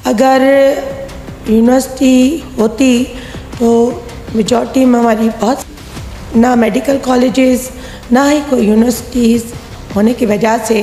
अगर यूनिवर्सिटी होती तो मेजॉरिटी में हमारी बहुत ना मेडिकल कॉलेजेस ना ही कोई यूनिवर्सिटीज़ होने की वजह से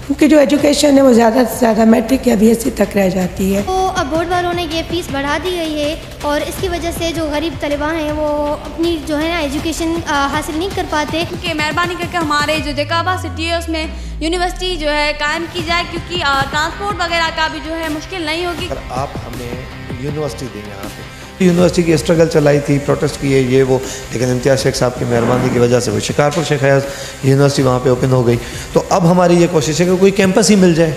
उनकी जो एजुकेशन है वो ज़्यादा से ज़्यादा मैट्रिक या बीएससी तक रह जाती है। तो अब बोर्ड वालों ने ये फ़ीस बढ़ा दी गई है और इसकी वजह से जो गरीब तलबा हैं वो अपनी जो है ना एजुकेशन हासिल नहीं कर पाते। कि मेहरबानी करके हमारे जो जैकाबाद सिटी है उसमें यूनिवर्सिटी जो है कायम की जाए, क्योंकि ट्रांसपोर्ट वगैरह का भी जो है मुश्किल नहीं होगी। आप हमें यूनिवर्सिटी दें यहाँ पे। यूनिवर्सिटी की स्ट्रगल चलाई थी, प्रोटेस्ट किए ये वो, लेकिन इम्तियाज़ शेख साहब की मेहरबानी की वजह से वो शिकारपुर शेख हयात यूनिवर्सिटी वहाँ पे ओपन हो गई। तो अब हमारी ये कोशिश है कि कोई कैंपस ही मिल जाए।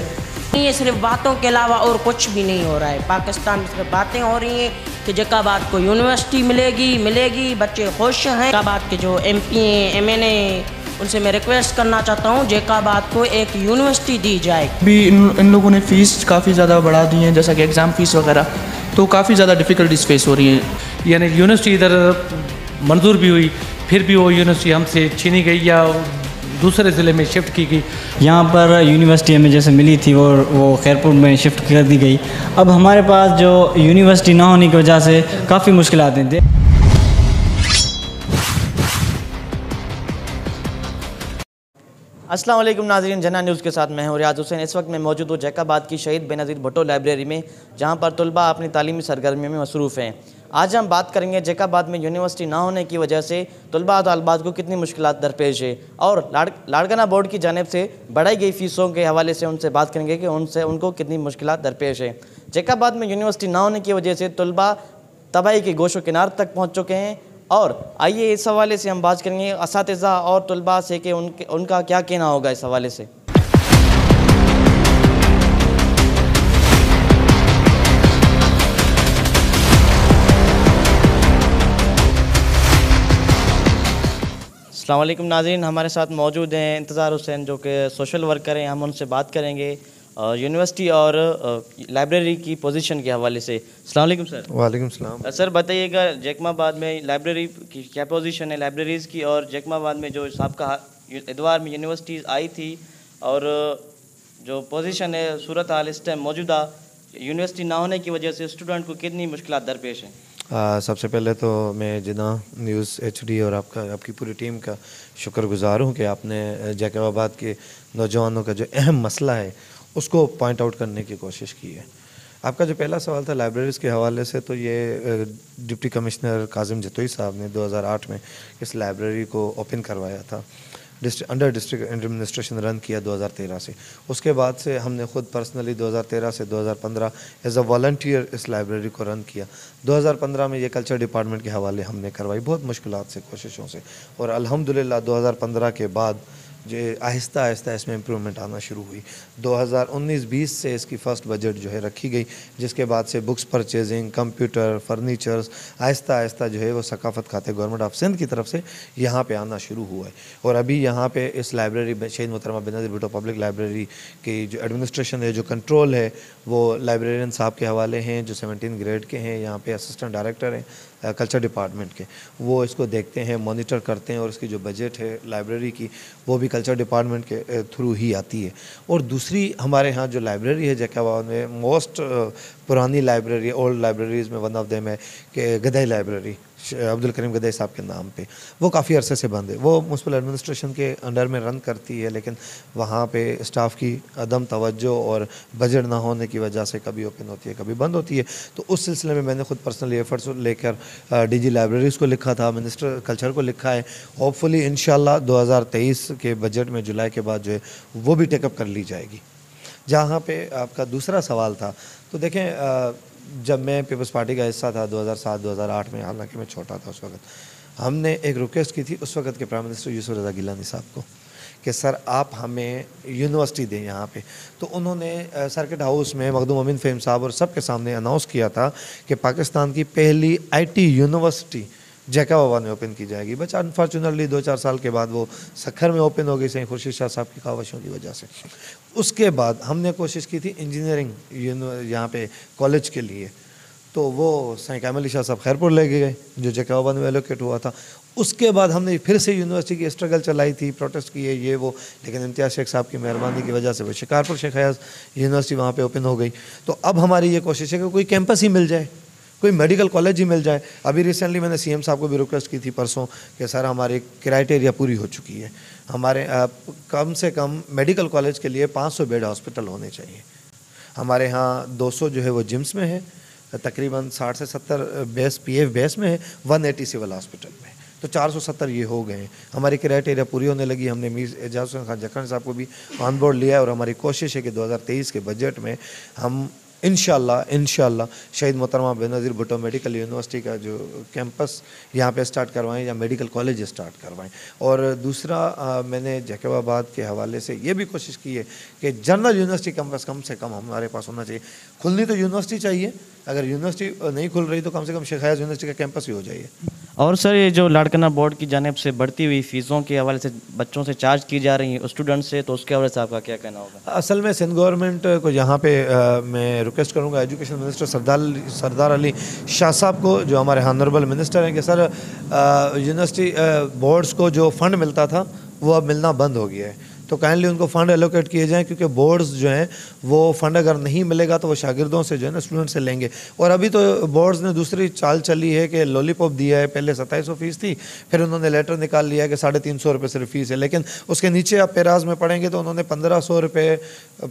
ये सिर्फ बातों के अलावा और कुछ भी नहीं हो रहा है। पाकिस्तान में सिर्फ बातें हो रही हैं कि जैकाबाद को यूनिवर्सिटी मिलेगी, बच्चे खुश हैं। जैकाबाद के जो MP हैं, MNA, उनसे मैं रिक्वेस्ट करना चाहता हूँ जैकाबाद को एक यूनिवर्सिटी दी जाए। भी इन लोगों ने फ़ीस काफ़ी ज़्यादा बढ़ा दी है, जैसा कि एग्ज़ाम फ़ीस वगैरह, तो काफ़ी ज़्यादा डिफ़िकल्टीज फेस हो रही हैं। यानी यूनिवर्सिटी इधर मंजूर भी हुई, फिर भी वो यूनिवर्सिटी हमसे छीनी गई या दूसरे ज़िले में शिफ्ट की गई। यहाँ पर यूनिवर्सिटी हमें जैसे मिली थी वो खैरपुर में शिफ्ट कर दी गई। अब हमारे पास जो यूनिवर्सिटी ना होने की वजह से काफ़ी मुश्किलात हैं। अस्सलाम वालेकुम नाज़रीन, जना न्यूज़ के साथ मैं हूं रियाज हुसैन। इस वक्त मैं मौजूद हूं जैकाबाद की शहीद बेनज़ीर भुट्टो लाइब्रेरी में, जहां पर तलबा अपनी तालीमी सरगर्मी में मसरूफ़ हैं। आज हम बात करेंगे जैकाबाद में यूनिवर्सिटी ना होने की वजह से तलबा और तालिबात को कितनी मुश्किलात दरपेश है, और लाड़काना बोर्ड की जानिब से बढ़ाई गई फ़ीसों के हवाले से उनसे बात करेंगे कि उनको कितनी मुश्किलात दरपेश है। जैकाबाद में यूनिवर्सिटी ना होने की वजह से तलबा तबाही के गोशो किनार तक पहुँच चुके हैं। और आइए इस हवाले से हम बात करेंगे असातिज़ा और तलबा से कि उनका क्या कहना होगा इस हवाले से। अस्सलाम वालेकुम नाज़रीन, हमारे साथ मौजूद हैं इंतज़ार हुसैन जो कि सोशल वर्कर हैं। हम उनसे बात करेंगे यूनिवर्सिटी और लाइब्रेरी की पोजीशन के हवाले से। अस्सलाम वालेकुम सर। वालेकुम सलाम। सर बताइएगा, जैकमाबाद में लाइब्रेरी की क्या पोजीशन है लाइब्रेरीज़ की, और जैकमाबाद में जो साबका इतवार में यूनिवर्सिटीज़ आई थी और जो पोजीशन है सूरत हाल इस टाइम मौजूदा यूनिवर्सिटी ना होने की वजह से स्टूडेंट को कितनी मुश्किलात दरपेश हैं? सबसे पहले तो मैं जना न्यूज़ HD और आपकी पूरी टीम का शुक्रगुजार हूँ कि आपने जैकाबाद के नौजवानों का जो अहम मसला है उसको पॉइंट आउट करने की कोशिश की है। आपका जो पहला सवाल था लाइब्रेरीज़ के हवाले से, तो ये डिप्टी कमिश्नर काजिम जतोई साहब ने 2008 में इस लाइब्रेरी को ओपन करवाया था। अंडर डिस्ट्रिक्ट एडमिनिस्ट्रेशन रन किया 2013 से। उसके बाद से हमने ख़ुद पर्सनली 2013 से 2015 एज अ वॉलंटियर इस लाइब्रेरी को रन किया। 2015 में ये कल्चर डिपार्टमेंट के हवाले हमने करवाई, बहुत मुश्किलात से, कोशिशों से, और अल्हम्दुलिल्लाह 2015 के बाद जो आहिस्ता आहिस्ता इसमें इम्प्रूवमेंट आना शुरू हुई। 2019-20 से इसकी फ़र्स्ट बजट जो है रखी गई, जिसके बाद से books purchasing, computer, furnitures Aahista Aahista जो है वो सकाफ़त खाते गवर्नमेंट ऑफ सिंध की तरफ से यहाँ पे आना शुरू हुआ है। और अभी यहाँ पे इस लाइब्रेरी में शहीद मोहतरमा बेनज़ीर भुट्टो पब्लिक लाइब्रेरी की जो एडमिनिस्ट्रेशन है, जो कंट्रोल है, वो लाइब्रेरियन साहब के हवाले हैं जो 17 ग्रेड के हैं। यहाँ पे असिस्टेंट डायरेक्टर हैं कल्चर डिपार्टमेंट के, वो इसको देखते हैं, मॉनिटर करते हैं, और इसकी जो बजट है लाइब्रेरी की वो भी कल्चर डिपार्टमेंट के थ्रू ही आती है। और दूसरी हमारे यहाँ जो लाइब्रेरी है जैकाबाद में मोस्ट पुरानी लाइब्रेरी, ओल्ड लाइब्रेरीज़ में वन ऑफ देम है कि गदई लाइब्रेरी अब्दुल करीम गदई साहब के नाम पे, वो काफ़ी अरसे से बंद है। वो म्युनिसिपल एडमिनिस्ट्रेशन के अंडर में रन करती है, लेकिन वहाँ पे स्टाफ की अदम तवज्जो और बजट ना होने की वजह से कभी ओपन होती है, कभी बंद होती है। तो उस सिलसिले में मैंने खुद पर्सनली एफर्ट्स लेकर DG लाइब्रेरीज़ को लिखा था, मिनिस्टर कल्चर को लिखा है। होपफुली इंशाल्लाह 2023 के बजट में जुलाई के बाद जो है वो भी टेकअप कर ली जाएगी। जहाँ पे आपका दूसरा सवाल था, तो देखें जब मैं पीपल्स पार्टी का हिस्सा था 2007-2008 में, हालांकि मैं छोटा था उस वक्त, हमने एक रिक्वेस्ट की थी उस वक्त के प्राइम मिनिस्टर यूसुफ रज़ा गिलानी साहब को कि सर आप हमें यूनिवर्सिटी दें यहाँ पे। तो उन्होंने सर्किट हाउस में मखदूम अमीन फ़हीम साहब और सबके सामने अनाउंस किया था कि पाकिस्तान की पहली IT यूनिवर्सिटी जैकाबाद में ओपन की जाएगी। बट अनफॉर्चुनेटली 2-4 साल के बाद वो सखर में ओपन हो गई सही खुर्शीद शाह साहब की कावशों की वजह से। उसके बाद हमने कोशिश की थी इंजीनियरिंग यहाँ पे कॉलेज के लिए, तो वो सैयद कामिल शाह साहब खैरपुर ले गए जो जैकबाबाद में एलोकेट हुआ था। उसके बाद हमने फिर से यूनिवर्सिटी की स्ट्रगल चलाई थी, प्रोटेस्ट किए ये वो, लेकिन इम्तियाज़ शेख साहब की मेहरबानी की वजह से वो शिकारपुर शेख हयाज यूनिवर्सिटी वहाँ पे ओपन हो गई। तो अब हमारी ये कोशिश है कि कोई कैंपस ही मिल जाए, कोई मेडिकल कॉलेज ही मिल जाए। अभी रिसेंटली मैंने सीएम साहब को भी रिक्वेस्ट की थी परसों कि सर हमारी क्राइटेरिया पूरी हो चुकी है, हमारे कम से कम मेडिकल कॉलेज के लिए 500 बेड हॉस्पिटल होने चाहिए। हमारे यहाँ 200 जो है वो जिम्स में है, तकरीबन 60 से 70 बेस PF बेस में है, 180 सिविल हॉस्पिटल में, तो 470 ये हो गए हैं। हमारी क्राइटेरिया पूरी होने लगी। हमने मीर एजाज खान जखन साहब को भी ऑन बोर्ड लिया है और हमारी कोशिश है कि 2023 के बजट में हम इंशाल्लाह शहीद मोहतरमा बेनज़ीर भुट्टो मेडिकल यूनिवर्सिटी का जो कैंपस यहाँ पे स्टार्ट करवाएं या मेडिकल कॉलेज स्टार्ट करवाएं। और दूसरा मैंने जैकबाबाद के हवाले से ये भी कोशिश की है कि जनरल यूनिवर्सिटी कैंपस कम से कम हमारे पास होना चाहिए। खुलनी तो यूनिवर्सिटी चाहिए, अगर यूनिवर्सिटी नहीं खुल रही तो कम से कम शेख हयाज यूनिवर्सिटी का कैंपस ही हो जाइए। और सर ये जो लाड़काना बोर्ड की जानिब से बढ़ती हुई फ़ीसों के हवाले से बच्चों से चार्ज की जा रही है स्टूडेंट से, तो उसके हवाले से आपका क्या कहना होगा? असल में सिंध गवर्नमेंट को यहाँ पे मैं रिक्वेस्ट करूँगा एजुकेशन मिनिस्टर सरदार अली शाह साहब को, जो हमारे हानरेबल मिनिस्टर हैं, कि सर यूनिवर्सिटी बोर्ड्स को जो फ़ंड मिलता था वो अब मिलना बंद हो गया है, तो काइंडली उनको फ़ंड एलोकेट किए जाएं, क्योंकि बोर्ड्स जो हैं वो फ़ंड अगर नहीं मिलेगा तो वो शागिर्दों से जो है ना स्टूडेंट से लेंगे। और अभी तो बोर्ड्स ने दूसरी चाल चली है कि लॉलीपॉप दिया है, पहले 2700 फ़ीस थी, फिर उन्होंने लेटर निकाल लिया कि 350 रुपये सिर्फ फ़ीस है, लेकिन उसके नीचे आप पेराज में पढ़ेंगे तो उन्होंने 1500 रुपये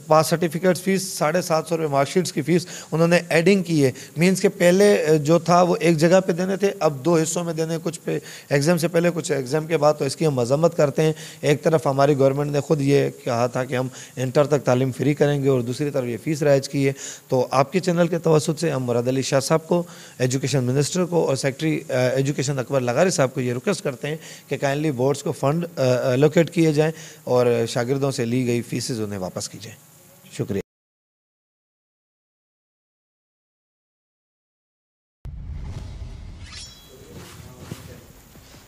पास सर्टिफिकेट फ़ीस, 750 रुपये मार्कशीट्स की फ़ीस उन्होंने एडिंग की है। मीन्स के पहले जो था वो एक जगह पर देने थे, अब 2 हिस्सों में देने, कुछ पे एग्ज़ाम से पहले कुछ एग्ज़ाम के बाद। तो इसकी हम मजम्मत करते हैं। एक तरफ हमारी गवर्नमेंट ने खुद ये कहा था कि हम इंटर तक तालीम फ्री करेंगे और दूसरी तरफ ये फ़ीस राइज की है। तो आपके चैनल के तवसुत से हम मुराद अली शाह साहब को, एजुकेशन मिनिस्टर को और सेक्रेटरी एजुकेशन अकबर लगारी साहब को ये रिक्वेस्ट करते हैं कि काइंडली बोर्ड्स को फ़ंड एलोकेट किए जाएँ और शागिर्दों से ली गई फ़ीसेस उन्हें वापस की जाएँ। शुक्रिया।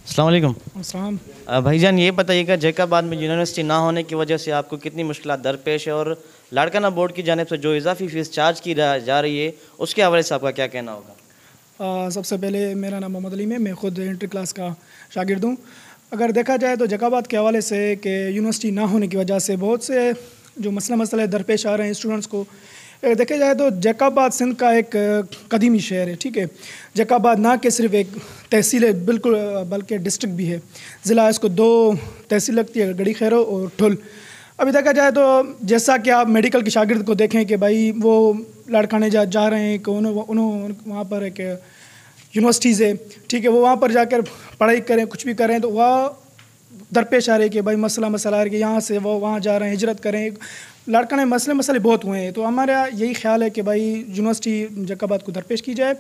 अस्सलाम वालेकुम। अस्सलाम। भाईजान ये बताइएगा, जैकबाद में यूनिवर्सिटी ना होने की वजह से आपको कितनी मुश्किलात दरपेश है, और लाड़काना बोर्ड की जानिब से जो इजाफी फ़ीस चार्ज की जा रही है उसके हवाले से आपका क्या कहना होगा? सबसे पहले मेरा नाम मोहम्मद अली है, मैं ख़ुद इंटर क्लास का शागिर्द हूँ। अगर देखा जाए तो जैकबाद के हवाले से कि यूनिवर्सिटी ना होने की वजह से बहुत से जो मसले दरपेश आ रहे हैं स्टूडेंट्स को। देखा जाए तो जैकबाद सिंध का एक कदीमी शहर है, ठीक है। जैकबाद ना कि सिर्फ एक तहसील है बिल्कुल, बल्कि डिस्ट्रिक्ट भी है, ज़िला। इसको 2 तहसील लगती है, गड़ी खैरो और ठुल। अभी देखा जाए तो जैसा कि आप मेडिकल के शागिर्द को देखें कि भाई वो लाड़काने जा रहे हैं कि उन्होंने वहाँ पर एक यूनिवर्सिटीज़ है, ठीक है, वो वहाँ पर जाकर पढ़ाई करें, कुछ भी करें, तो वह दरपेश आ रही है कि भाई मसला आ रहा है कि यहाँ से वो वहाँ जा रहे हैं, हिजरत करें। लाड़काने मसले बहुत हुए हैं। तो हमारा यही ख्याल है कि भाई यूनिवर्सिटी जैकबाद को दरपेश की जाए।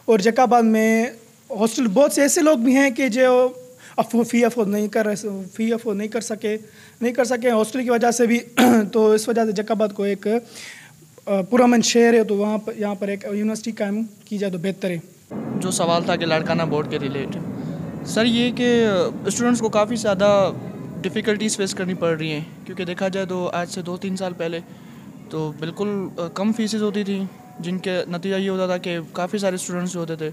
और जैकबाद में हॉस्टल, बहुत से ऐसे लोग भी हैं कि जो फ़ी अफोर्ड नहीं कर सके हॉस्टल की वजह से भी। तो इस वजह से जैकबाद को एक पुरअमन शहर है, तो यहाँ पर एक यूनिवर्सिटी कायम की जाए तो बेहतर है। जो सवाल था कि लाड़काना बोर्ड के रिलेटेड, सर ये कि स्टूडेंट्स को काफ़ी ज़्यादा डिफ़िकल्टीज़ फेस करनी पड़ रही हैं, क्योंकि देखा जाए तो आज से 2-3 साल पहले तो बिल्कुल कम फीसेस होती थी, जिनके नतीजा ये होता था कि काफ़ी सारे स्टूडेंट्स जो होते थे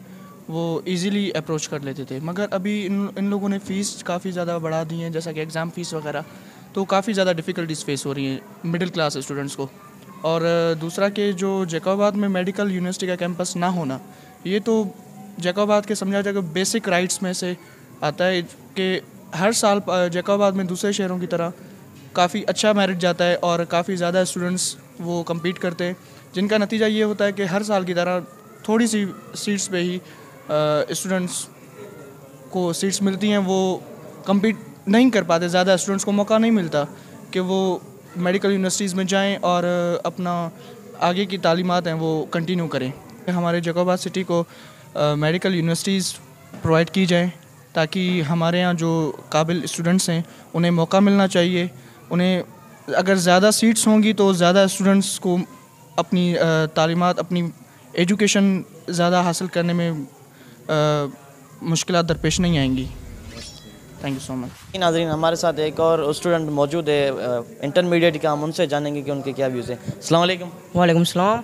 वो इजीली अप्रोच कर लेते थे। मगर अभी इन लोगों ने फ़ीस काफ़ी ज़्यादा बढ़ा दी है, जैसा कि एग्ज़ाम फ़ीस वगैरह, तो काफ़ी ज़्यादा डिफ़िकल्टीज़ फेस हो रही हैं मिडिल क्लास स्टूडेंट्स को। और दूसरा कि जो जैकबाद में मेडिकल यूनिवर्सिटी का कैंपस ना होना, ये तो जैकबाद के समझा जाए बेसिक राइट्स में से आता है कि हर साल जैकबाद में दूसरे शहरों की तरह काफ़ी अच्छा मेरिट जाता है और काफ़ी ज़्यादा स्टूडेंट्स वो कम्पीट करते हैं, जिनका नतीजा ये होता है कि हर साल की तरह थोड़ी सी सीट्स पे ही स्टूडेंट्स को सीट्स मिलती हैं, वो कम्पीट नहीं कर पाते। ज़्यादा स्टूडेंट्स को मौका नहीं मिलता कि वो मेडिकल यूनिवर्सिटीज़ में जाएं और अपना आगे की तालीमात हैं वो कंटिन्यू करें। हमारे जैकबाद सिटी को मेडिकल यूनिवर्सिटीज़ प्रोवाइड की जाएँ, ताकि हमारे यहाँ जो काबिल स्टूडेंट्स हैं उन्हें मौका मिलना चाहिए। उन्हें अगर ज़्यादा सीट्स होंगी तो ज़्यादा स्टूडेंट्स को अपनी तालीमात, अपनी एजुकेशन ज़्यादा हासिल करने में मुश्किलात दरपेश नहीं आएंगी। Thank you so much. नाज़रीन, हमारे साथ एक और स्टूडेंट मौजूद है इंटरमीडिएट का, हम उनसे जानेंगे कि उनके क्या व्यूज़ हैं। अस्सलाम वालेकुम। वालेकुम सलाम।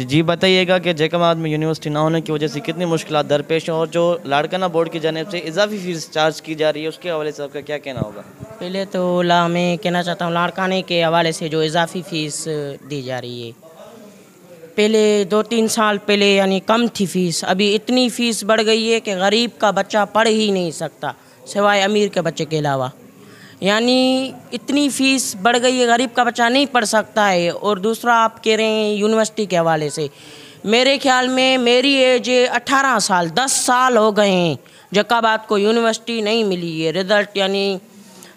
जी बताइएगा कि जैकबाद में यूनिवर्सिटी ना होने की वजह से कितनी मुश्किलात दरपेश हैं और जो लाड़काना बोर्ड की जानिब से इजाफी फीस चार्ज की जा रही है उसके हवाले से आपका क्या कहना होगा? पहले तो मैं कहना चाहता हूँ लाड़काने के हवाले से जो इजाफी फ़ीस दी जा रही है, पहले 2-3 साल पहले यानी कम थी फ़ीस, अभी इतनी फ़ीस बढ़ गई है कि गरीब का बच्चा पढ़ ही नहीं सकता सिवाय अमीर के बच्चे के अलावा। यानी इतनी फ़ीस बढ़ गई है, गरीब का बच्चा नहीं पढ़ सकता है। और दूसरा आप कह रहे हैं यूनिवर्सिटी के हवाले से, मेरे ख्याल में मेरी एज 18 साल 10 साल हो गए हैं जैकबाद को यूनिवर्सिटी नहीं मिली है। रिज़ल्ट यानी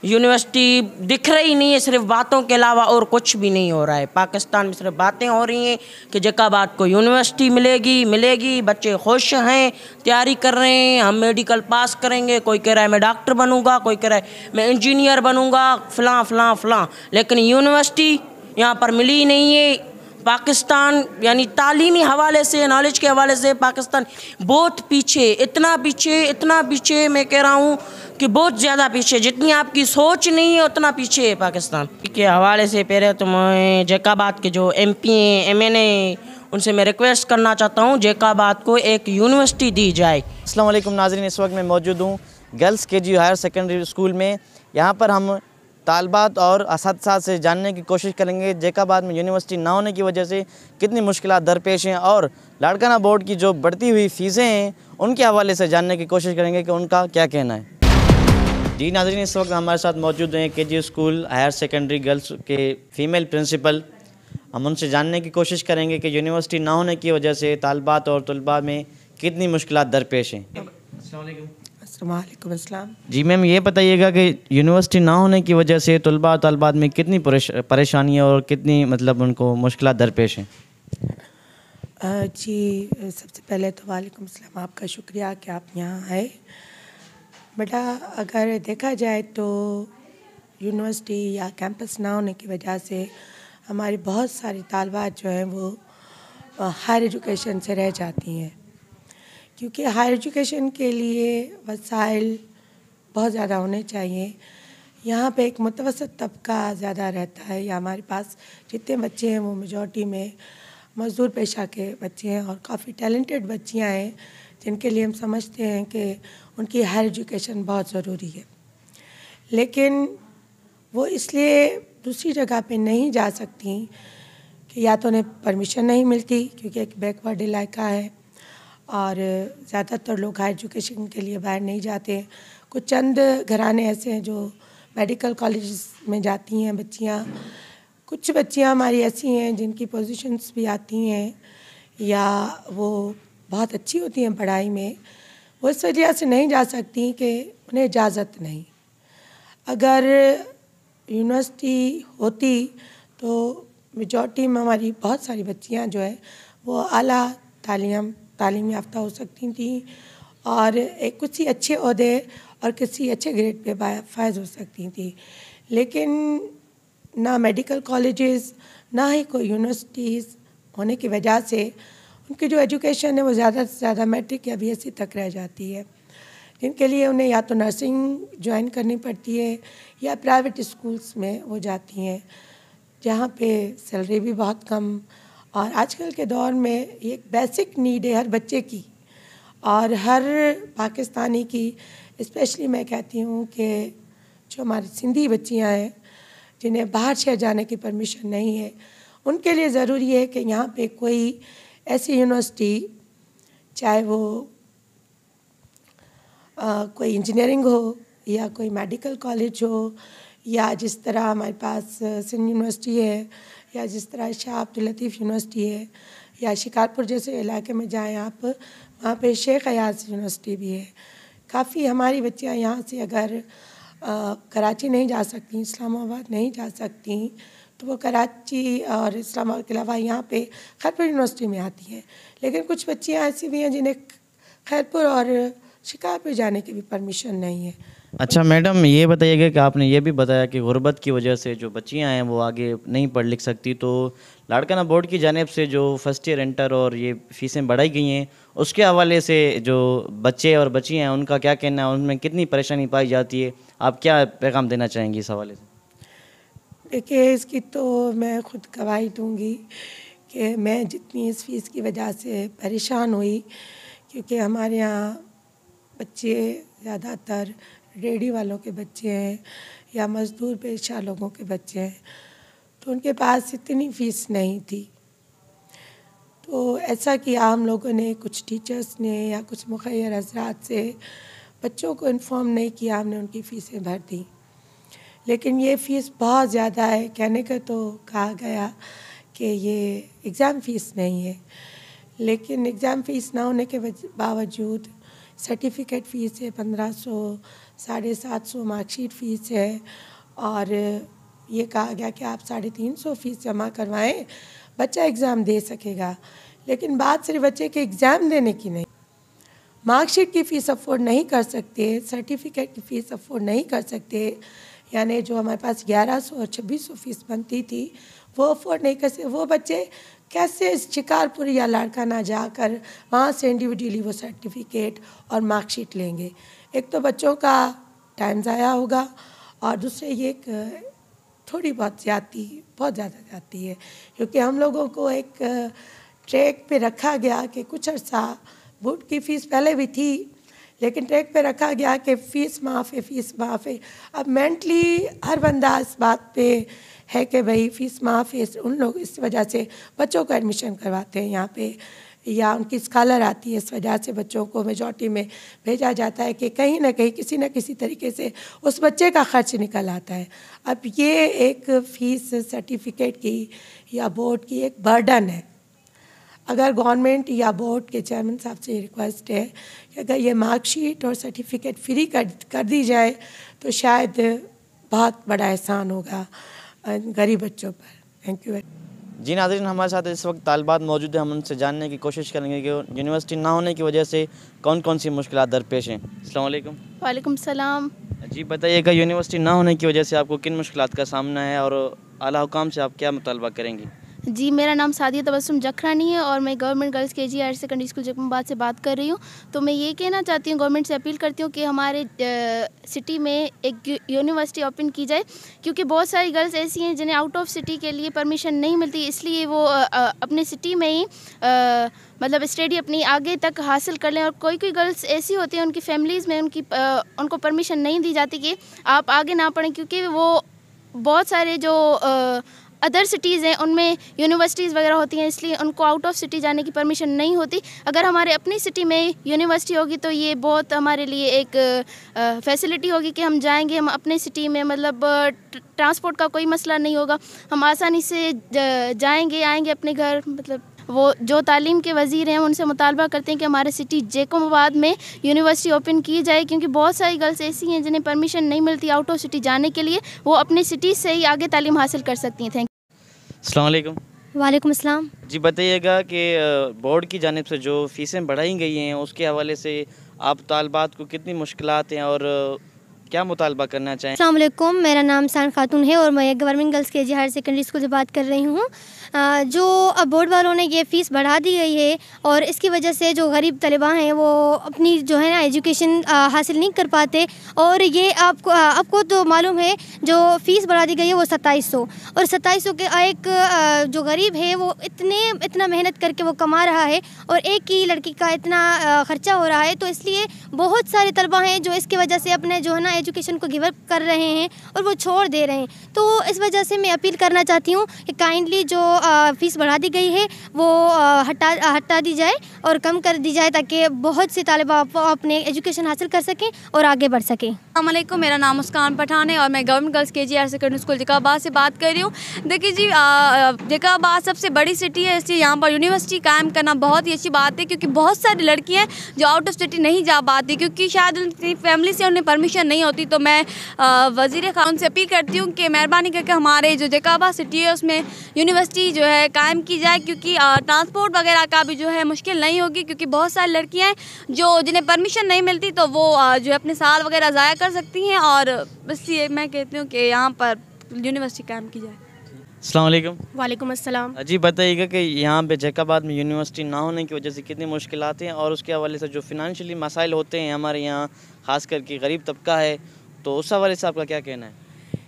यूनिवर्सिटी दिख रही नहीं है, सिर्फ बातों के अलावा और कुछ भी नहीं हो रहा है। पाकिस्तान में सिर्फ बातें हो रही हैं कि जैकबाद को यूनिवर्सिटी मिलेगी, बच्चे खुश हैं, तैयारी कर रहे हैं, हम मेडिकल पास करेंगे, कोई कह रहा है मैं डॉक्टर बनूंगा, कोई कह रहा है मैं इंजीनियर बनूंगा, फ़लाँ, लेकिन यूनिवर्सिटी यहाँ पर मिली ही नहीं है। पाकिस्तान यानी तालीमी हवाले से, नॉलेज के हवाले से पाकिस्तान बहुत पीछे, इतना पीछे मैं कह रहा हूँ कि बहुत ज़्यादा पीछे, जितनी आपकी सोच नहीं है उतना पीछे है पाकिस्तान के हवाले से। पहले तो मैं जैकबाद के जो MP हैं, MNA, उनसे मैं रिक्वेस्ट करना चाहता हूँ जैकबाद को एक यूनिवर्सिटी दी जाए। अस्सलाम वालेकुम नाज़रीन, इस वक्त मैं मौजूद हूँ girls KG higher secondary school में। यहाँ पर हम तालबात और असातिज़ा से जानने की कोशिश करेंगे जैकबाद में यूनिवर्सिटी ना होने की वजह से कितनी मुश्किलात दरपेश हैं और लाड़काना बोर्ड की जो बढ़ती हुई फ़ीसें हैं उनके हवाले से जानने की कोशिश करेंगे कि उनका क्या कहना है। जी नाज़रीन, इस वक्त हमारे साथ मौजूद हैं KG school higher secondary girls के फ़ीमेल प्रिंसिपल। हम उनसे जानने की कोशिश करेंगे कि यूनिवर्सिटी ना होने की वजह से तालबात और तलबा में कितनी मुश्किलात दरपेश हैं। अस्सलाम। जी मैम, ये बताइएगा कि यूनिवर्सिटी ना होने की वजह से तलबा और तलबात में कितनी परेशानी और कितनी मतलब उनको मुश्किलात दरपेश हैं? जी सबसे पहले तो वालेकुम सलाम, आपका शुक्रिया कि आप यहाँ आए। बेटा, अगर देखा जाए तो यूनिवर्सिटी या कैंपस ना होने की वजह से हमारी बहुत सारी तालबात जो हैं वो हायर एजुकेशन से रह जाती हैं, क्योंकि हायर एजुकेशन के लिए वसाइल बहुत ज़्यादा होने चाहिए। यहाँ पे एक मुतवसत तबका ज़्यादा रहता है, या हमारे पास जितने बच्चे हैं वो मेजॉरिटी में मज़दूर पेशा के बच्चे हैं और काफ़ी टैलेंटेड बच्चियाँ हैं जिनके लिए हम समझते हैं कि उनकी हायर एजुकेशन बहुत ज़रूरी है, लेकिन वो इसलिए दूसरी जगह पे नहीं जा सकती कि या तो उन्हें परमिशन नहीं मिलती क्योंकि एक बैकवर्ड इलाका है और ज़्यादातर लोग हायर एजुकेशन के लिए बाहर नहीं जाते। कुछ चंद घराने ऐसे हैं जो मेडिकल कॉलेजेस में जाती हैं बच्चियाँ। कुछ बच्चियाँ हमारी ऐसी हैं जिनकी पोजीशंस भी आती हैं या वो बहुत अच्छी होती हैं पढ़ाई में, वो इस वजह से नहीं जा सकती कि उन्हें इजाज़त नहीं। अगर यूनिवर्सिटी होती तो मेजॉरिटी में हमारी बहुत सारी बच्चियाँ जो है वो आला तालीम याफ्ता हो सकती थी और एक कुछ ही अच्छे ओहदे और किसी अच्छे ग्रेड पे फायज हो सकती थी, लेकिन ना मेडिकल कॉलेजेस ना ही कोई यूनिवर्सिटीज़ होने की वजह से उनकी जो एजुकेशन है वो ज़्यादा से ज़्यादा मैट्रिक या BSc तक रह जाती है, जिनके लिए उन्हें या तो नर्सिंग ज्वाइन करनी पड़ती है या प्राइवेट स्कूल्स में वो जाती हैं जहाँ पे सैलरी भी बहुत कम। और आजकल के दौर में ये एक बेसिक नीड है हर बच्चे की और हर पाकिस्तानी की, स्पेशली मैं कहती हूँ कि जो हमारी सिंधी बच्चियाँ हैं जिन्हें बाहर शहर जाने की परमिशन नहीं है, उनके लिए ज़रूरी है कि यहाँ पे कोई ऐसी यूनिवर्सिटी, चाहे वो कोई इंजीनियरिंग हो या कोई मेडिकल कॉलेज हो या जिस तरह हमारे पास सिंध यूनिवर्सिटी है या जिस तरह शाह अब्दुल लतीफ़ यूनिवर्सिटी है या शिकारपुर जैसे इलाके में जाएं आप, वहाँ पे शेख अयाज यूनिवर्सिटी भी है। काफ़ी हमारी बच्चियाँ यहाँ से अगर कराची नहीं जा सकती, इस्लामाबाद नहीं जा सकती, तो वो कराची और इस्लामाबाद के अलावा यहाँ पे खैरपुर यूनिवर्सिटी में आती हैं। लेकिन कुछ बच्चियाँ ऐसी भी हैं जिन्हें खैरपुर और शिकारपुर जाने की भी परमिशन नहीं है। अच्छा मैडम, ये बताइएगा कि आपने ये भी बताया कि गुर्बत की वजह से जो बच्चियां हैं वो आगे नहीं पढ़ लिख सकती, तो लाड़काना बोर्ड की जानिब से जो फर्स्ट ईयर इंटर और ये फीसें बढ़ाई गई हैं, उसके हवाले से जो बच्चे और बच्चियां हैं उनका क्या कहना है, उनमें कितनी परेशानी पाई जाती है, आप क्या पैगाम देना चाहेंगी इस हवाले से? देखिए, इसकी तो मैं खुद गवाही दूंगी कि मैं जितनी इस फीस की वजह से परेशान हुई, क्योंकि हमारे यहाँ बच्चे ज़्यादातर रेडी वालों के बच्चे हैं या मज़दूर पेशा लोगों के बच्चे हैं, तो उनके पास इतनी फ़ीस नहीं थी। तो ऐसा किया हम लोगों ने, कुछ टीचर्स ने या कुछ मुखैर हज़रात से बच्चों को इन्फॉर्म नहीं किया, हमने उनकी फ़ीसें भर दी। लेकिन ये फ़ीस बहुत ज़्यादा है। कहने का तो कहा गया कि ये एग्ज़ाम फ़ीस नहीं है, लेकिन एग्ज़ाम फ़ीस ना होने के बावजूद सर्टिफिकेट फ़ीस है 1500, 750 मार्कशीट फ़ीस है, और ये कहा गया कि आप 350 फ़ीस जमा करवाएं, बच्चा एग्ज़ाम दे सकेगा। लेकिन बात सिर्फ बच्चे के एग्ज़ाम देने की नहीं, मार्कशीट की फ़ीस अफोर्ड नहीं कर सकते, सर्टिफिकेट की फ़ीस अफोर्ड नहीं कर सकते, यानी जो हमारे पास 1100 और 2600 फ़ीस बनती थी वो अफोर्ड नहीं कर सकते। वो बच्चे कैसे शिकारपुर या लाड़काना जाकर वहाँ से इंडिविजुअली वो सर्टिफिकेट और मार्कशीट लेंगे? एक तो बच्चों का टाइम ज़ाया होगा, और दूसरे ये थोड़ी बहुत ज़्यादती, बहुत ज़्यादा ज़्यादती है, क्योंकि हम लोगों को एक ट्रैक पे रखा गया कि कुछ अर्सा बोर्ड की फ़ीस पहले भी थी, लेकिन ट्रैक पे रखा गया कि फ़ीस माफ़ है, फ़ीस माफ़ है। अब मेंटली हर बंदा इस बात पे है कि भाई फ़ीस माफ़ है, उन लोग इस वजह से बच्चों को एडमिशन करवाते हैं यहाँ पे, या उनकी स्कॉलर आती है, इस वजह से बच्चों को मेजॉरिटी में भेजा जाता है कि कहीं ना कहीं किसी न किसी तरीके से उस बच्चे का खर्च निकल आता है। अब ये एक फ़ीस सर्टिफिकेट की या बोर्ड की एक बर्डन है। अगर गवर्नमेंट या बोर्ड के चेयरमैन साहब से रिक्वेस्ट है कि अगर ये मार्कशीट और सर्टिफिकेट फ्री कर दी जाए तो शायद बहुत बड़ा एहसान होगा गरीब बच्चों पर। Thank you. जी नाज़रीन, हमारे साथ इस वक्त तालिबात मौजूद हैं, हम उनसे जानने की कोशिश करेंगे कि यूनिवर्सिटी ना होने की वजह से कौन कौन सी मुश्किलात दरपेश हैं। अस्सलाम वालेकुम। वालेकुम सलाम। जी बताइएगा, यूनिवर्सिटी ना होने की वजह से आपको किन मुश्किलात का सामना है और आला हुकाम से आप क्या मुतालबा करेंगी? जी, मेरा नाम सादिया तबस्सुम जखरानी है और मैं government girls KG higher secondary school Jacobabad से बात कर रही हूँ। तो मैं ये कहना चाहती हूँ, गवर्नमेंट से अपील करती हूँ कि हमारे सिटी में एक यूनिवर्सिटी ओपन की जाए, क्योंकि बहुत सारी गर्ल्स ऐसी हैं जिन्हें आउट ऑफ सिटी के लिए परमिशन नहीं मिलती, इसलिए वो अपने सिटी में ही मतलब स्टडी अपनी आगे तक हासिल कर लें। और कोई कोई गर्ल्स ऐसी होती हैं, उनकी फैमिलीज़ में उनको परमिशन नहीं दी जाती कि आप आगे ना पढ़ें, क्योंकि वो बहुत सारे जो अदर सिटीज़ हैं उनमें यूनिवर्सिटीज़ वगैरह होती हैं, इसलिए उनको आउट ऑफ सिटी जाने की परमिशन नहीं होती। अगर हमारे अपनी सिटी में यूनिवर्सिटी होगी तो ये बहुत हमारे लिए एक फैसिलिटी होगी कि हम जाएंगे, हम अपने सिटी में मतलब ट्रांसपोर्ट का कोई मसला नहीं होगा, हम आसानी से जाएंगे आएंगे अपने घर। मतलब वो जो तालीम के वज़ीर हैं उनसे मुतालबा करते हैं कि हमारे सिटी जैकबाबाद में यूनिवर्सिटी ओपन की जाए, क्योंकि बहुत सारी गर्ल्स ऐसी हैं जिन्हें परमिशन नहीं मिलती आउट ऑफ सिटी जाने के लिए, वो अपनी सिटी से ही आगे तालीम हासिल कर सकती हैं। Thank you. अस्सलाम वालेकुम। वालेकुम अस्सलाम। जी बताइएगा कि बोर्ड की जानिब से जो फ़ीसें बढ़ाई गई हैं उसके हवाले से आप तालबात को कितनी मुश्किलात हैं और क्या मुतालबा करना चाहें? अस्सलाम वालेकुम, मेरा नाम सान खातून है और मैं government girls KG higher secondary school से बात कर रही हूँ। जो अब बोर्ड वालों ने ये फ़ीस बढ़ा दी गई है और इसकी वजह से जो गरीब तलबा हैं वो अपनी जो है ना एजुकेशन हासिल नहीं कर पाते। और ये आपको तो मालूम है जो फ़ीस बढ़ा दी गई है वो 2700, और 2700 के एक जो गरीब है वो इतना मेहनत करके वो कमा रहा है और एक ही लड़की का इतना ख़र्चा हो रहा है। तो इसलिए बहुत सारे तलबा हैं जो इसकी वजह से अपने जो है ना एजुकेशन को गिव अप कर रहे हैं और वो छोड़ दे रहे हैं। तो इस वजह से मैं अपील करना चाहती हूँ कि काइंडली जो फ़ीस बढ़ा दी गई है वो हटा दी जाए और कम कर दी जाए, ताकि बहुत से तालिबा अपने एजुकेशन हासिल कर सकें और आगे बढ़ सकें। अस्सलाम वालेकुम, मेरा नाम मुस्कान पठान है और मैं government girls KG higher secondary school Jacobabad से बात कर रही हूँ। देखिए जी, जैकबाबाद सबसे बड़ी सिटी है, इसलिए यहाँ पर यूनिवर्सिटी कायम करना बहुत ही अच्छी बात है, क्योंकि बहुत सारी लड़कियाँ जो आउट ऑफ सिटी नहीं जा पाती, क्योंकि शायद उनकी फैमिली से उन्हें परमिशन नहीं होती, तो मैं वज़ीर ख़ान से अपील करती हूँ कि मेहरबानी करके हमारे जो जैकाबाद सिटी है उसमें यूनिवर्सिटी जो है कायम की जाए, क्योंकि ट्रांसपोर्ट वगैरह का भी जो है मुश्किल नहीं होगी, क्योंकि बहुत सारी लड़कियाँ हैं जो जिन्हें परमिशन नहीं मिलती तो वो जो है अपने साल वगैरह ज़ाया कर सकती हैं, और इसलिए मैं कहती हूँ कि यहाँ पर यूनिवर्सिटी कायम की जाए। अस्सलाम वालेकुम। वालेकुम अस्सलाम। जी बताइएगा कि यहाँ पे जैकाबाद में यूनिवर्सिटी ना होने की वजह से कितनी मुश्किलात हैं, और उसके हवाले से जो फिनंशियली मसाइल होते हैं हमारे यहाँ, ख़ास करके गरीब तबका है, तो उस हवाले से आपका क्या कहना है?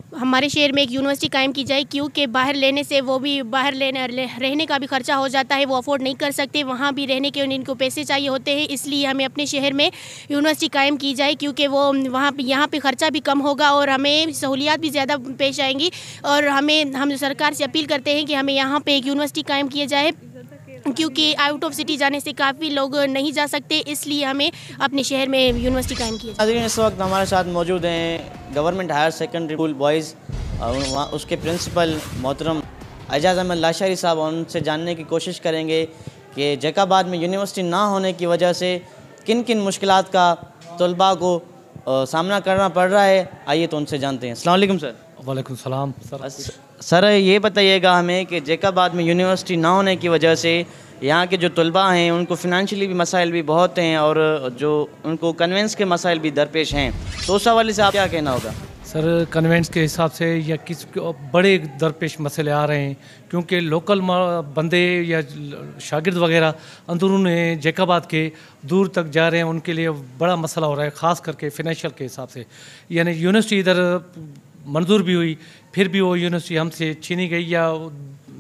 हमारे शहर में एक यूनिवर्सिटी कायम की जाए, क्योंकि बाहर लेने से वो भी बाहर रहने का भी खर्चा हो जाता है, वो अफोर्ड नहीं कर सकते, वहाँ भी रहने के इनको पैसे चाहिए होते हैं, इसलिए हमें अपने शहर में यूनिवर्सिटी कायम की जाए, क्योंकि वो वहाँ पे यहाँ पे खर्चा भी कम होगा और हमें सहूलियात भी ज़्यादा पेश आएंगी। और हम सरकार से अपील करते हैं कि हमें यहाँ पे एक यूनिवर्सिटी कायम किया जाए, क्योंकि आउट ऑफ सिटी जाने से काफ़ी लोग नहीं जा सकते, इसलिए हमें अपने शहर में यूनिवर्सिटी कायम की जाए। इस वक्त हमारे साथ मौजूद हैं government higher secondary school boys, उसके प्रिंसिपल मोहतरम एजाज अहमद लाशारी साहब। उनसे जानने की कोशिश करेंगे कि जैकाबाद में यूनिवर्सिटी ना होने की वजह से किन किन मुश्किलात का तलबा को सामना करना पड़ रहा है। आइए तो उनसे जानते हैं। अस्सलाम वालेकुम सर। वालेकुम सलाम सर, ये बताइएगा हमें कि जैकाबाद में यूनिवर्सिटी ना होने की वजह से यहाँ के जो तलबा हैं उनको फिनंशियली भी मसाइल भी बहुत हैं, और जो उनको कन्वेंस के मसाइल भी दरपेश हैं, तो उस हवाले से आप क्या कहना होगा? सर, कन्वेंट्स के हिसाब से या किस बड़े दरपेश मसले आ रहे हैं, क्योंकि लोकल बंदे या शागिर्द वगैरह अंदरून जैकाबाद के दूर तक जा रहे हैं, उनके लिए बड़ा मसला हो रहा है, ख़ास करके फिनेंशियल के हिसाब से। यानी यूनिवर्सिटी इधर मंजूर भी हुई, फिर भी वो यूनिवर्सिटी हमसे छीनी गई या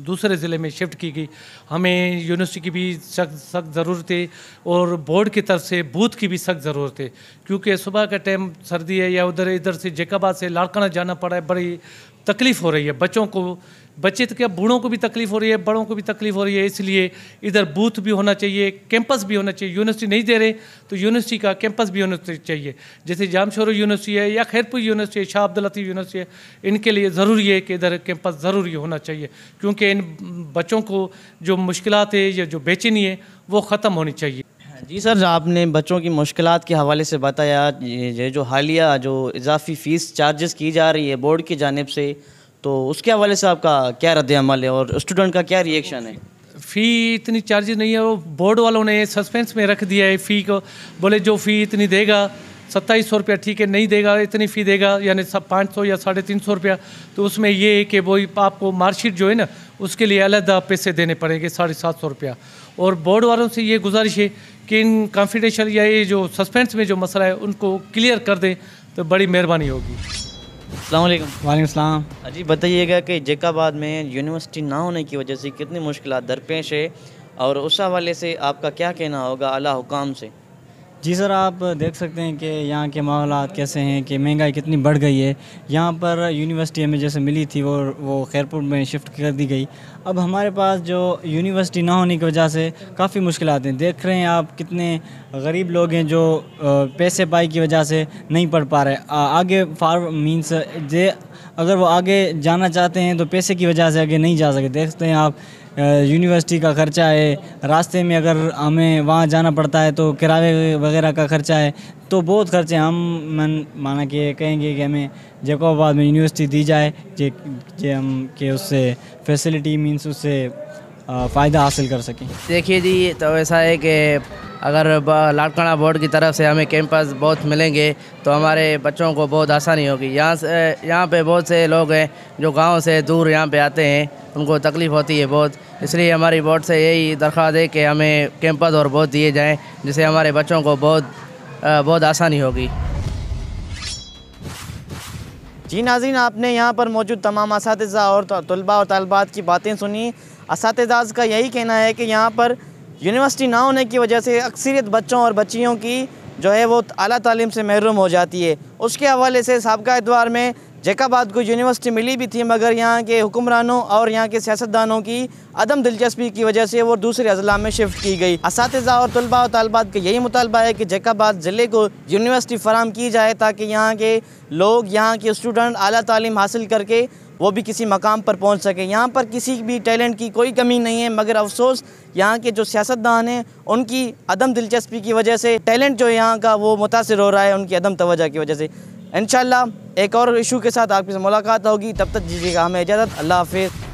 दूसरे ज़िले में शिफ्ट की गई। हमें यूनिवर्सिटी की भी सख्त ज़रूरत है, और बोर्ड की तरफ से बूथ की भी सख्त ज़रूरत है, क्योंकि सुबह का टाइम सर्दी है या इधर से जैकाबाद से लाड़काना जाना पड़ा है, बड़ी तकलीफ़ हो रही है बच्चों को। बच्चे तो क्या, बूढ़ों को भी तकलीफ़ हो रही है, बड़ों को भी तकलीफ़ हो रही है, इसलिए इधर बूथ भी होना चाहिए, कैंपस भी होना चाहिए। यूनिवर्सिटी नहीं दे रहे तो यूनिवर्सिटी का कैंपस भी होना चाहिए, जैसे जामशोरो यूनिवर्सिटी है या खैरपुर यूनिवर्सिटी है, शाह अब्दुल लतीफ़ यूनिवर्सिटी है, इनके लिए ज़रूरी है कि इधर कैंपस ज़रूरी होना चाहिए, क्योंकि इन बच्चों को जो मुश्किलात है या जो बेचैनी है वो ख़त्म होनी चाहिए। जी सर, आपने बच्चों की मुश्किलात के हवाले से बताया, ये जो हालिया जो इजाफी फ़ीस चार्जेस की जा रही है बोर्ड की जानिब से, तो उसके हवाले से आपका क्या रद्द-ए-अमल है और स्टूडेंट का क्या रिएक्शन है? फ़ी इतनी चार्जेस नहीं है, वो बोर्ड वालों ने सस्पेंस में रख दिया है फ़ी को। बोले जो फ़ी इतनी देगा 2700 रुपया, ठीक है, नहीं देगा इतनी फ़ी देगा, यानी सब 500 या 350 रुपया, तो उसमें ये है कि वो आपको मार्कशीट जो है ना उसके लिए अलग पैसे देने पड़ेंगे 750 रुपया। और बोर्ड वालों से ये गुजारिश है कि इन कॉन्फिडेंशियल या ये जो सस्पेंस में जो मसला है उनको क्लियर कर दें तो बड़ी मेहरबानी होगी। अस्सलाम वालेकुम। वालेकुम सलाम। जी बताइएगा कि जैकाबाद में यूनिवर्सिटी ना होने की वजह से कितनी मुश्किलात दरपेश है, और उस हवाले से आपका क्या कहना होगा आला हुकाम से? जी सर, आप देख सकते हैं कि यहाँ के मामलात कैसे हैं कि महंगाई कितनी बढ़ गई है। यहाँ पर यूनिवर्सिटी हमें जैसे मिली थी वो खैरपुर में शिफ्ट कर दी गई। अब हमारे पास जो यूनिवर्सिटी ना होने की वजह से काफ़ी मुश्किलात हैं। देख रहे हैं आप कितने गरीब लोग हैं जो पैसे पाई की वजह से नहीं पढ़ पा रहे। आगे मीन्स अगर वो आगे जाना चाहते हैं तो पैसे की वजह से आगे नहीं जा सकते। देखते हैं आप यूनिवर्सिटी का ख़र्चा है, रास्ते में अगर हमें वहाँ जाना पड़ता है तो किराए वगैरह का ख़र्चा है, तो बहुत खर्चे। हम माना कि कहेंगे कि हमें जैकाबाद में यूनिवर्सिटी दी जाए जे हम कि उससे फैसिलिटी मीन्स उससे फ़ायदा हासिल कर सकें। देखिए जी, तो ऐसा है कि अगर लाड़काना बोर्ड की तरफ से हमें कैंपस बहुत मिलेंगे तो हमारे बच्चों को बहुत आसानी होगी। यहाँ पे बहुत से लोग हैं जो गांव से दूर यहाँ पे आते हैं, उनको तकलीफ़ होती है बहुत, इसलिए हमारी बोर्ड से यही दरख्वास्त है कि हमें कैंपस और बहुत दिए जाएँ, जिससे हमारे बच्चों को बहुत आसानी होगी। जी नाज़रीन, आपने यहाँ पर मौजूद तमाम असातिज़ा और तलबा और तालिबात की बातें सुनी। असातिज़ा का यही कहना है कि यहाँ पर यूनिवर्सिटी ना होने की वजह से अक्सरियत बच्चों और बच्चियों की जो है वो आला तालीम से महरूम हो जाती है। उसके हवाले से साबिक़ा एतवार में जैकाबाद को यूनिवर्सिटी मिली भी थी, मगर यहाँ के हुक्मरानों और यहाँ के सियासतदानों की अदम दिलचस्पी की वजह से वो दूसरे अज़ला में शिफ्ट की गई। असातिज़ा और तलबा और तालिबात का यही मुतालबा है कि जैकाबाद ज़िले को यूनिवर्सिटी फ़राहम की जाए, ताकि यहाँ के लोग, यहाँ के स्टूडेंट आला तालीम हासिल करके वो भी किसी मकाम पर पहुँच सके। यहाँ पर किसी भी टैलेंट की कोई कमी नहीं है, मगर अफसोस यहाँ के जो सियासतदान हैं उनकी अदम दिलचस्पी की वजह से टैलेंट जो यहाँ का वो मुतासिर हो रहा है, उनकी अदम तवज्जो की वजह से। इंशाल्लाह एक और इशू के साथ आपसे मुलाकात होगी, तब तक दीजिएगा हमें इजाज़त। अल्लाह हाफिज़।